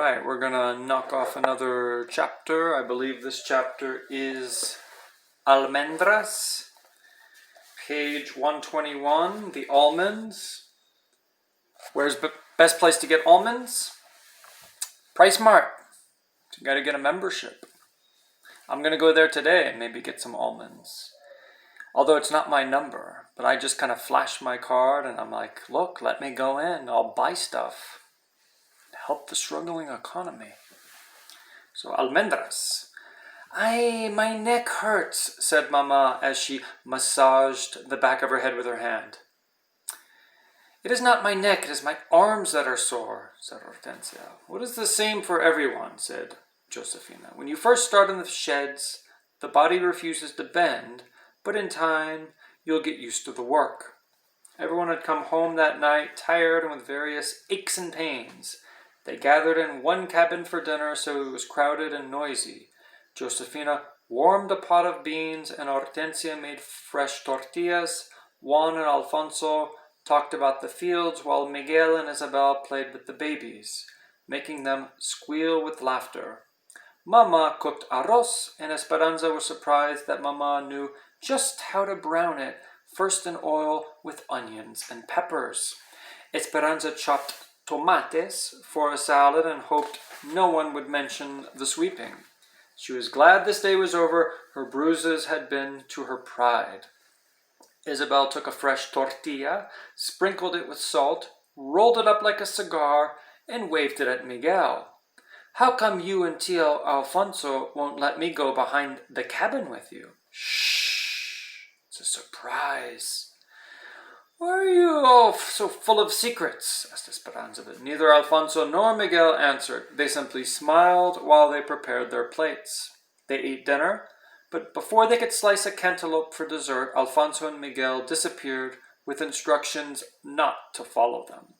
right, we're gonna knock off another chapter. I believe this chapter is Almendras, page 121, the almonds. Where's the best place to get almonds? Pricemart. You gotta get a membership. I'm gonna go there today and maybe get some almonds. Although it's not my number, but I just kind of flash my card and I'm like, look, let me go in. I'll buy stuff. Help the struggling economy. So, Almendras. My neck hurts, said Mama as she massaged the back of her head with her hand. It is not my neck, it is my arms that are sore, said Hortensia. What is the same for everyone, said Josefina. When you first start in the sheds, the body refuses to bend, but in time, you'll get used to the work. Everyone had come home that night, tired and with various aches and pains. They gathered in one cabin for dinner, so it was crowded and noisy. Josefina warmed a pot of beans, and Hortensia made fresh tortillas. Juan and Alfonso talked about the fields, while Miguel and Isabel played with the babies, making them squeal with laughter. Mama cooked arroz, and Esperanza was surprised that Mama knew just how to brown it, first in oil with onions and peppers. Esperanza chopped tomates for a salad and hoped no one would mention the sweeping. She was glad this day was over. Her bruises had been to her pride. Isabel took a fresh tortilla, sprinkled it with salt, rolled it up like a cigar, and waved it at Miguel. How come you and Tio Alfonso won't let me go behind the cabin with you? Shh, it's a surprise. Why are you all so full of secrets? Asked Esperanza, but neither Alfonso nor Miguel answered. They simply smiled while they prepared their plates. They ate dinner, but before they could slice a cantaloupe for dessert, Alfonso and Miguel disappeared with instructions not to follow them.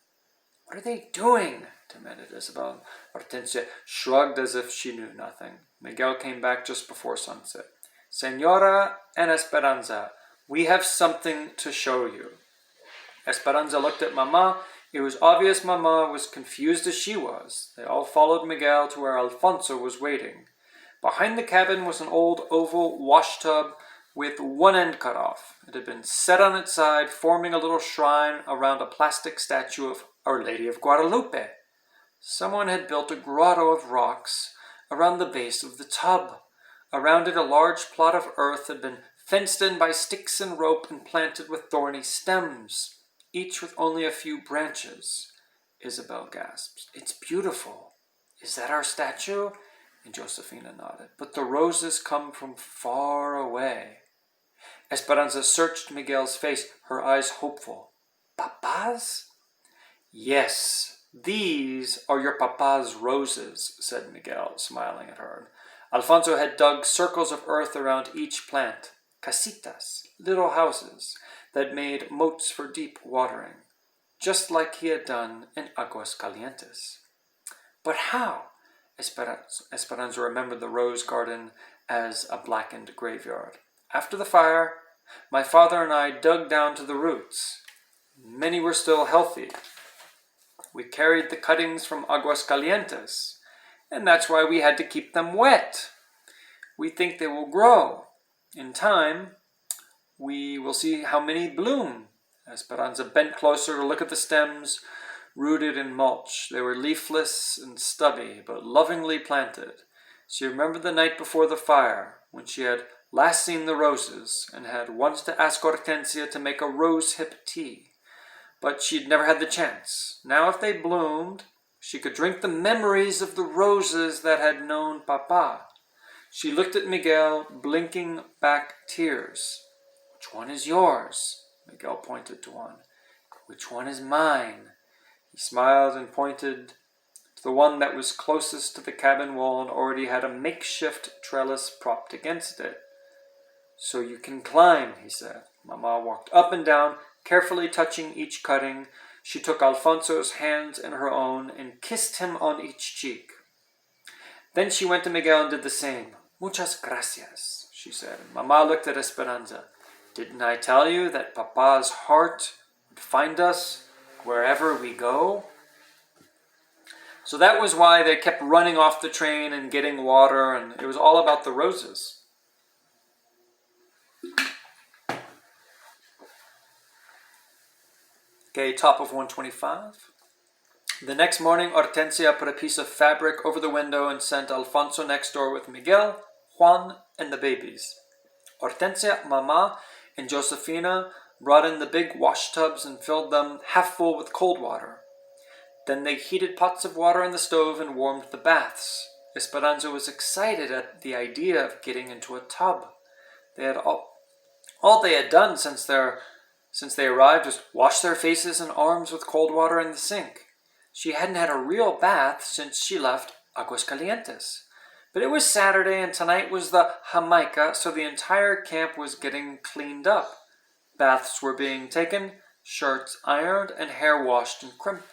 What are they doing? Demanded Isabel. Hortensia shrugged as if she knew nothing. Miguel came back just before sunset. Senora and Esperanza, we have something to show you. Esperanza looked at Mama. It was obvious Mama was confused as she was. They all followed Miguel to where Alfonso was waiting. Behind the cabin was an old oval washtub with one end cut off. It had been set on its side, forming a little shrine around a plastic statue of Our Lady of Guadalupe. Someone had built a grotto of rocks around the base of the tub. Around it, a large plot of earth had been fenced in by sticks and rope and planted with thorny stems, each with only a few branches. Isabel gasped. It's beautiful. Is that our statue? And Josefina nodded. But the roses come from far away. Esperanza searched Miguel's face, her eyes hopeful. Papa's? Yes, these are your papa's roses, said Miguel, smiling at her. Alfonso had dug circles of earth around each plant, casitas, little houses that made moats for deep watering, just like he had done in Aguascalientes. But how? Esperanza remembered the rose garden as a blackened graveyard. After the fire, my father and I dug down to the roots. Many were still healthy. We carried the cuttings from Aguascalientes, and that's why we had to keep them wet. We think they will grow. In time, we will see how many bloom. Esperanza bent closer to look at the stems, rooted in mulch. They were leafless and stubby, but lovingly planted. She remembered the night before the fire, when she had last seen the roses, and had wanted to ask Hortensia to make a rose-hip tea. But she'd never had the chance. Now if they bloomed, she could drink the memories of the roses that had known Papa. She looked at Miguel, blinking back tears. Which one is yours? Miguel pointed to one. Which one is mine? He smiled and pointed to the one that was closest to the cabin wall and already had a makeshift trellis propped against it. So you can climb, he said. Mama walked up and down, carefully touching each cutting. She took Alfonso's hands in her own and kissed him on each cheek. Then she went to Miguel and did the same. Muchas gracias, she said. Mama looked at Esperanza. Didn't I tell you that Papa's heart would find us wherever we go? So that was why they kept running off the train and getting water, and it was all about the roses. Okay, top of 125. The next morning, Hortensia put a piece of fabric over the window and sent Alfonso next door with Miguel, Juan, and the babies. Hortensia, Mama, and Josefina brought in the big wash tubs and filled them half full with cold water. Then they heated pots of water on the stove and warmed the baths. Esperanza was excited at the idea of getting into a tub. They had all they had done since they arrived was wash their faces and arms with cold water in the sink. She hadn't had a real bath since she left Aguascalientes. But it was Saturday and tonight was the Jamaica, so the entire camp was getting cleaned up. Baths were being taken, shirts ironed, and hair washed and crimped.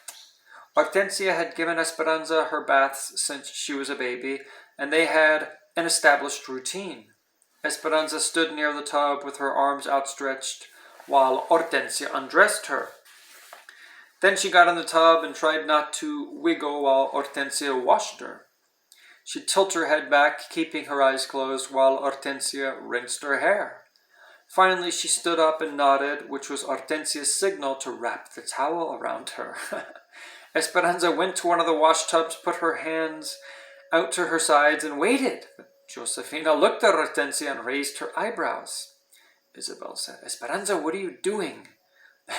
Hortensia had given Esperanza her baths since she was a baby, and they had an established routine. Esperanza stood near the tub with her arms outstretched while Hortensia undressed her. Then she got in the tub and tried not to wiggle while Hortensia washed her. She'd tilt her head back, keeping her eyes closed, while Hortensia rinsed her hair. Finally, she stood up and nodded, which was Hortensia's signal to wrap the towel around her. Esperanza went to one of the wash tubs, put her hands out to her sides, and waited. Josefina looked at Hortensia and raised her eyebrows. Isabel said, "Esperanza, what are you doing?"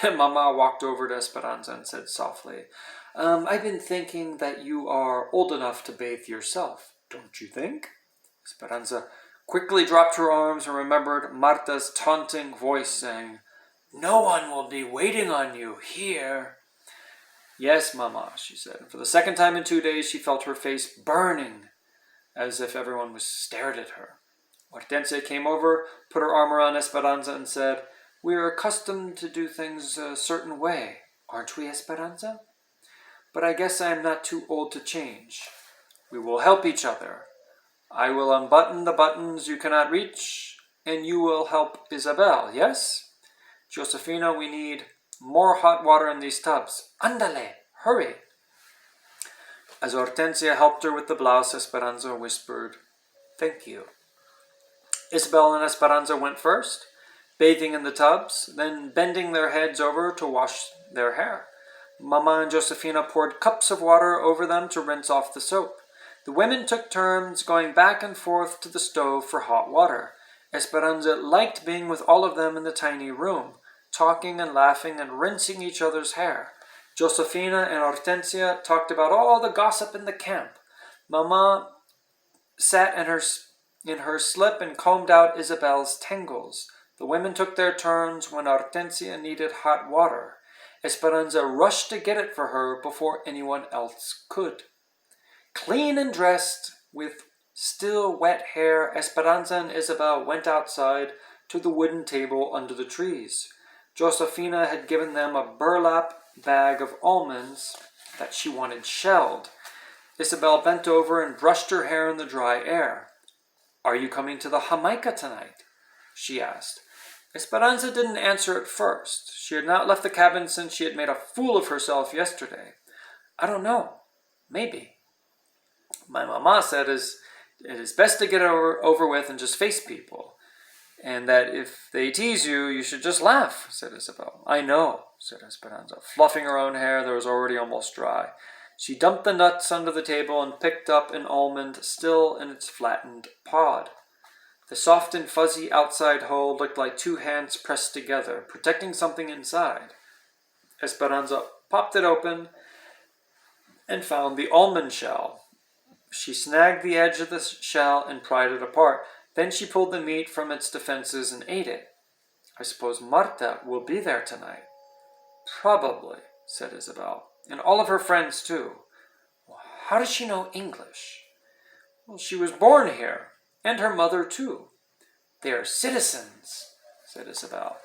Mama walked over to Esperanza and said softly, "I've been thinking that you are old enough to bathe yourself, don't you think?" Esperanza quickly dropped her arms and remembered Marta's taunting voice saying, "No one will be waiting on you here." "Yes, Mama," she said. For the second time in 2 days, she felt her face burning, as if everyone was stared at her. Hortensia came over, put her arm around Esperanza and said, "We are accustomed to do things a certain way, aren't we, Esperanza? But I guess I am not too old to change. We will help each other. I will unbutton the buttons you cannot reach, and you will help Isabel, yes? Josefina, we need more hot water in these tubs. Andale, hurry." As Hortensia helped her with the blouse, Esperanza whispered, "Thank you." Isabel and Esperanza went first, bathing in the tubs, then bending their heads over to wash their hair. Mama and Josefina poured cups of water over them to rinse off the soap. The women took turns going back and forth to the stove for hot water. Esperanza liked being with all of them in the tiny room, talking and laughing and rinsing each other's hair. Josefina and Hortensia talked about all the gossip in the camp. Mama sat in her slip and combed out Isabel's tangles. The women took their turns when Hortensia needed hot water. Esperanza rushed to get it for her before anyone else could. Clean and dressed, with still wet hair, Esperanza and Isabel went outside to the wooden table under the trees. Josefina had given them a burlap bag of almonds that she wanted shelled. Isabel bent over and brushed her hair in the dry air. "Are you coming to the Jamaica tonight?" she asked. Esperanza didn't answer at first. She had not left the cabin since she had made a fool of herself yesterday. "I don't know. Maybe. My mama said it is best to get it over with and just face people. And that if they tease you, you should just laugh," said Isabel. "I know," said Esperanza, fluffing her own hair that was already almost dry. She dumped the nuts under the table and picked up an almond still in its flattened pod. The soft and fuzzy outside hull looked like two hands pressed together, protecting something inside. Esperanza popped it open and found the almond shell. She snagged the edge of the shell and pried it apart. Then she pulled the meat from its defenses and ate it. "I suppose Marta will be there tonight." "Probably," said Isabel. "And all of her friends, too." "How does she know English?" "Well, she was born here, and her mother, too." "They are citizens," said Isabel,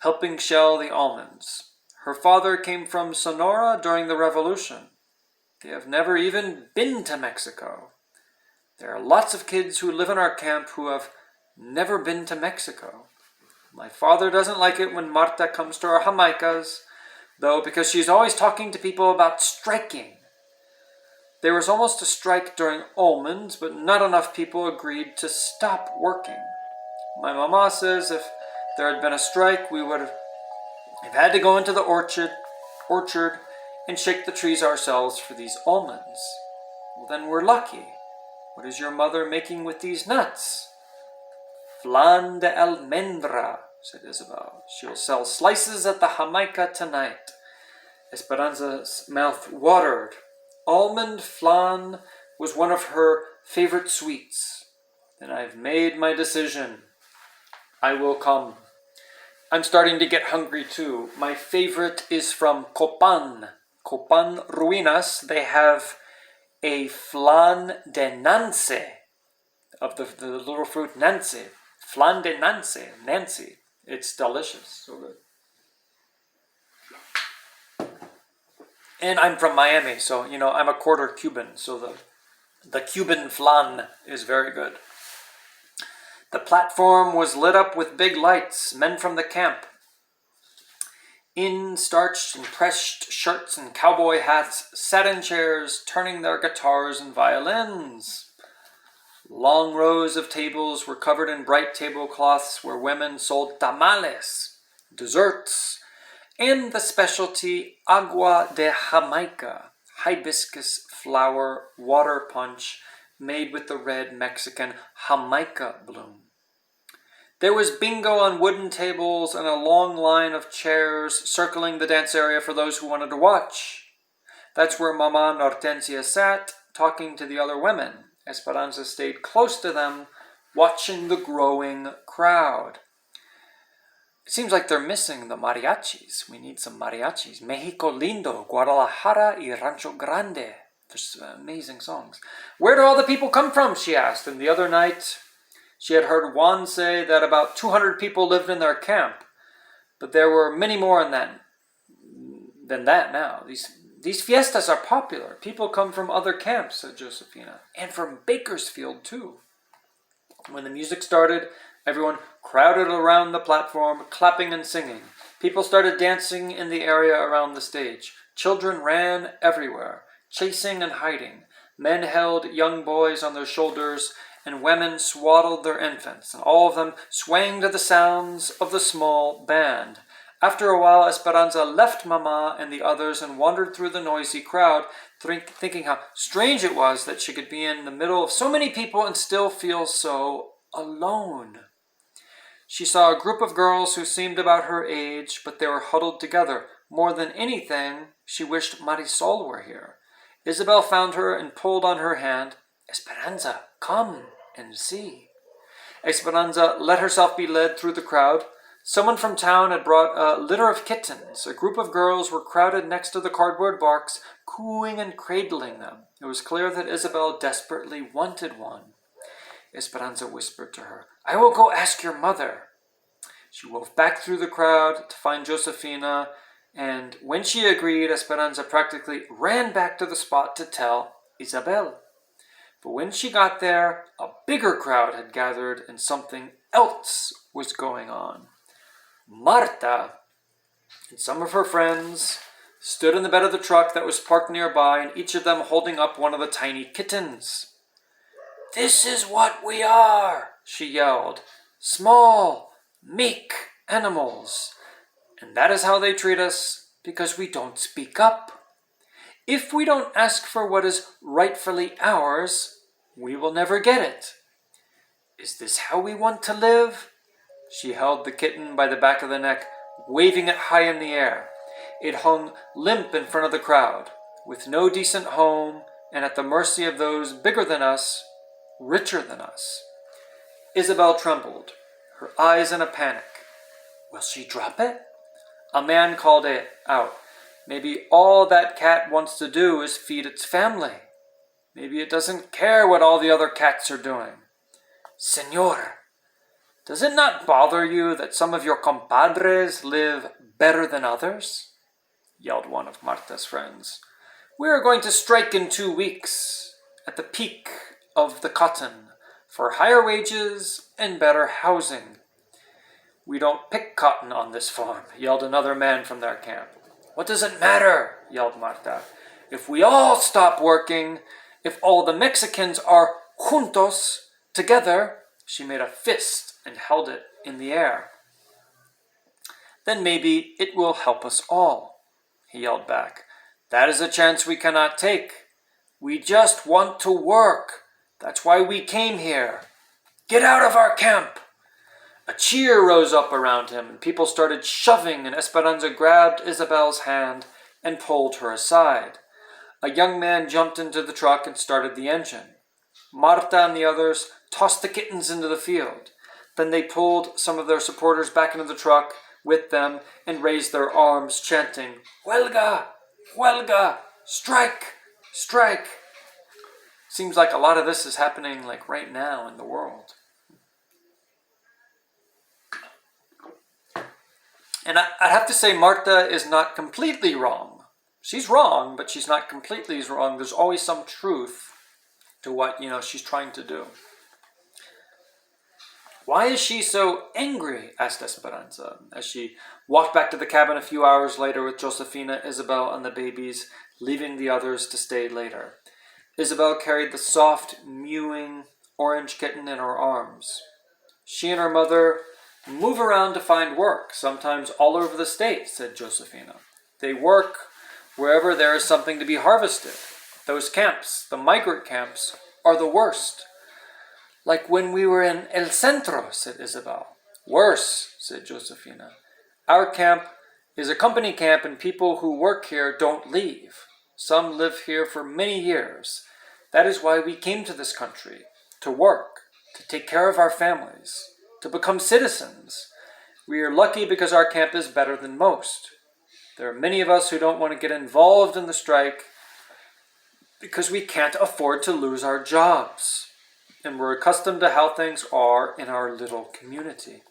helping shell the almonds. "Her father came from Sonora during the Revolution. They have never even been to Mexico. There are lots of kids who live in our camp who have never been to Mexico. My father doesn't like it when Marta comes to our Jamaicas, though, because she's always talking to people about striking." There was almost a strike during almonds, but not enough people agreed to stop working. My mama says if there had been a strike, we would have had to go into the orchard and shake the trees ourselves for these almonds. Well, then we're lucky. What is your mother making with these nuts? Flan de almendra, said Isabel. She'll sell slices at the Jamaica tonight. Esperanza's mouth watered. Almond flan was one of her favorite sweets. Then I've made my decision. I will come. I'm starting to get hungry too. My favorite is from Copan. Copan Ruinas. They have a flan de nance, of the little fruit nance. Flan de nance, Nancy. It's delicious, so good. And I'm from Miami, so, I'm a quarter Cuban, so the Cuban flan is very good. The platform was lit up with big lights, men from the camp, in starched and pressed shirts and cowboy hats, sat in chairs, turning their guitars and violins. Long rows of tables were covered in bright tablecloths where women sold tamales, desserts, and the specialty agua de Jamaica, hibiscus flower water punch made with the red Mexican Jamaica bloom. There was bingo on wooden tables and a long line of chairs circling the dance area for those who wanted to watch. That's where Mama Nortencia sat, talking to the other women. Esperanza stayed close to them, watching the growing crowd. It seems like they're missing the mariachis. We need some mariachis. Mexico Lindo, Guadalajara y Rancho Grande. There's amazing songs. Where do all the people come from? She asked. And the other night, she had heard Juan say that about 200 people lived in their camp. But there were many more than that now. These fiestas are popular. People come from other camps, said Josefina. And from Bakersfield, too. When the music started, everyone crowded around the platform, clapping and singing. People started dancing in the area around the stage. Children ran everywhere, chasing and hiding. Men held young boys on their shoulders, and women swaddled their infants, and all of them swaying to the sounds of the small band. After a while, Esperanza left Mama and the others and wandered through the noisy crowd, thinking how strange it was that she could be in the middle of so many people and still feel so alone. She saw a group of girls who seemed about her age, but they were huddled together. More than anything, she wished Marisol were here. Isabel found her and pulled on her hand. Esperanza, come and see. Esperanza let herself be led through the crowd. Someone from town had brought a litter of kittens. A group of girls were crowded next to the cardboard box, cooing and cradling them. It was clear that Isabel desperately wanted one. Esperanza whispered to her, I will go ask your mother. She wove back through the crowd to find Josefina, and when she agreed, Esperanza practically ran back to the spot to tell Isabel. But when she got there, a bigger crowd had gathered and something else was going on. Marta and some of her friends stood in the bed of the truck that was parked nearby, and each of them holding up one of the tiny kittens. This is what we are, she yelled. Small, meek animals. And that is how they treat us, because we don't speak up. If we don't ask for what is rightfully ours, we will never get it. Is this how we want to live? She held the kitten by the back of the neck, waving it high in the air. It hung limp in front of the crowd, with no decent home and at the mercy of those bigger than us, richer than us. Isabel trembled, her eyes in a panic. Will she drop it? A man called it out. Maybe all that cat wants to do is feed its family. Maybe it doesn't care what all the other cats are doing. Señor, does it not bother you that some of your compadres live better than others? Yelled one of Marta's friends. We are going to strike in 2 weeks, at the peak of the cotton, for higher wages and better housing. We don't pick cotton on this farm, yelled another man from their camp. What does it matter? Yelled Marta. If we all stop working, if all the Mexicans are juntos, together, she made a fist and held it in the air. Then maybe it will help us all, he yelled back. That is a chance we cannot take. We just want to work. That's why we came here. Get out of our camp! A cheer rose up around him, and people started shoving, and Esperanza grabbed Isabel's hand and pulled her aside. A young man jumped into the truck and started the engine. Marta and the others tossed the kittens into the field. Then they pulled some of their supporters back into the truck with them and raised their arms, chanting, Huelga! Huelga! Strike! Strike! Seems like a lot of this is happening like right now in the world. And I have to say Marta is not completely wrong. She's wrong, but she's not completely wrong. There's always some truth to what, she's trying to do. Why is she so angry? Asked Esperanza, as she walked back to the cabin a few hours later with Josefina, Isabel, and the babies, leaving the others to stay later. Isabel carried the soft, mewing orange kitten in her arms. She and her mother move around to find work, sometimes all over the state, said Josefina. They work wherever there is something to be harvested. Those camps, the migrant camps, are the worst. Like when we were in El Centro, said Isabel. Worse, said Josefina. Our camp is a company camp, and people who work here don't leave. Some live here for many years. That is why we came to this country, to work, to take care of our families, to become citizens. We are lucky because our camp is better than most. There are many of us who don't want to get involved in the strike because we can't afford to lose our jobs. And we're accustomed to how things are in our little community.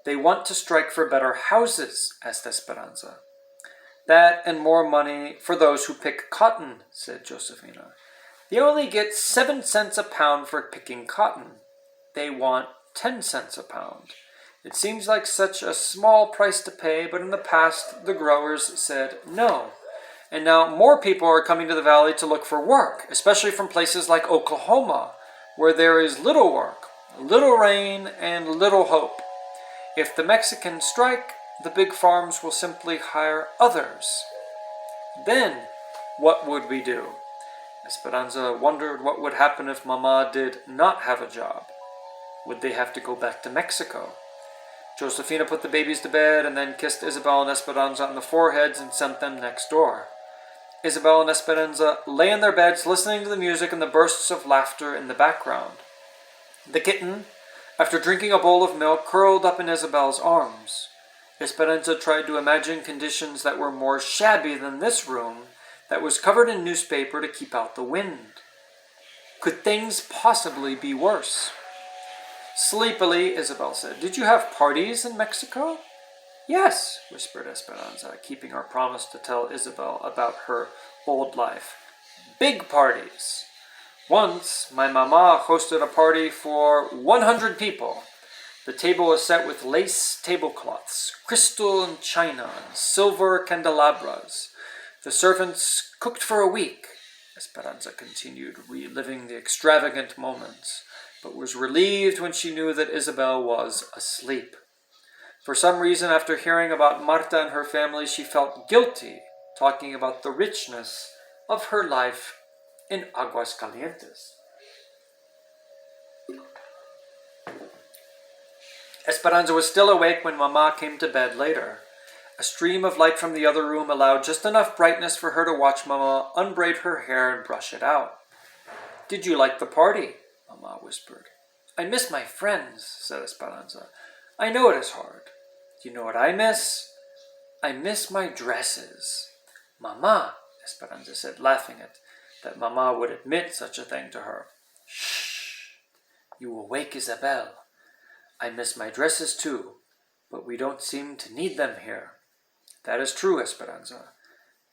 They want to strike for better houses, asked Esperanza. That and more money for those who pick cotton, said Josefina. They only get 7 cents a pound for picking cotton. They want 10 cents a pound. It seems like such a small price to pay, but in the past the growers said no. And now more people are coming to the valley to look for work, especially from places like Oklahoma, where there is little work, little rain, and little hope. If the Mexicans strike, the big farms will simply hire others. Then, what would we do? Esperanza wondered what would happen if Mama did not have a job. Would they have to go back to Mexico? Josefina put the babies to bed and then kissed Isabel and Esperanza on the foreheads and sent them next door. Isabel and Esperanza lay in their beds listening to the music and the bursts of laughter in the background. The kitten, after drinking a bowl of milk, curled up in Isabel's arms. Esperanza tried to imagine conditions that were more shabby than this room that was covered in newspaper to keep out the wind. Could things possibly be worse? Sleepily, Isabel said, Did you have parties in Mexico? Yes, whispered Esperanza, keeping her promise to tell Isabel about her old life. Big parties. Once, my mama hosted a party for 100 people. The table was set with lace tablecloths, crystal and china, and silver candelabras. The servants cooked for a week. Esperanza continued, reliving the extravagant moments, but was relieved when she knew that Isabel was asleep. For some reason, after hearing about Marta and her family, she felt guilty talking about the richness of her life in Aguascalientes. Esperanza was still awake when Mama came to bed later. A stream of light from the other room allowed just enough brightness for her to watch Mama unbraid her hair and brush it out. Did you like the party? Mama whispered. I miss my friends, said Esperanza. I know it is hard. Do you know what I miss? I miss my dresses. Mama, Esperanza said, laughing at that Mama would admit such a thing to her. Shh! You will wake Isabel. I miss my dresses too, but we don't seem to need them here. That is true, Esperanza.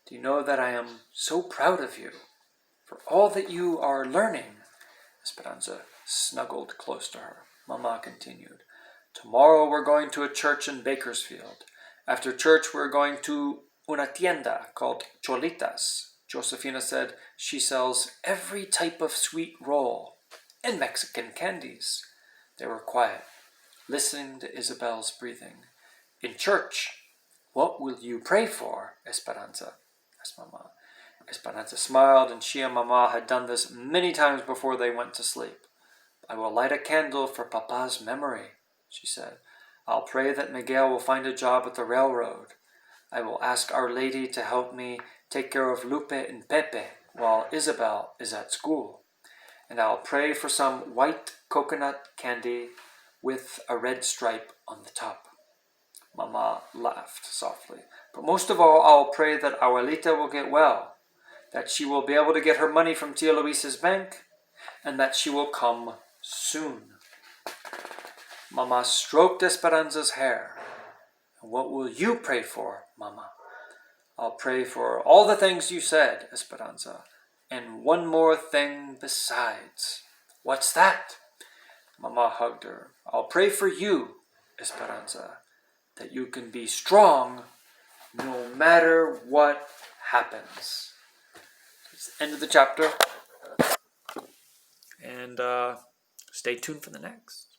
Do you know that I am so proud of you for all that you are learning? Esperanza snuggled close to her. Mama continued. Tomorrow we're going to a church in Bakersfield. After church we're going to una tienda called Cholitas. Josefina said she sells every type of sweet roll and Mexican candies. They were quiet, listening to Isabel's breathing. In church, what will you pray for, Esperanza? asked Mama. Esperanza smiled, and she and Mama had done this many times before they went to sleep. I will light a candle for Papa's memory, she said. I'll pray that Miguel will find a job at the railroad. I will ask Our Lady to help me take care of Lupe and Pepe while Isabel is at school. And I'll pray for some white coconut candy with a red stripe on the top. Mama laughed softly. But most of all, I'll pray that Abuelita will get well, that she will be able to get her money from Tia Luisa's bank, and that she will come soon. Mama stroked Esperanza's hair. What will you pray for, Mama? I'll pray for all the things you said, Esperanza, and one more thing besides. What's that? Mama hugged her. I'll pray for you, Esperanza, that you can be strong no matter what happens. It's the end of the chapter. And stay tuned for the next.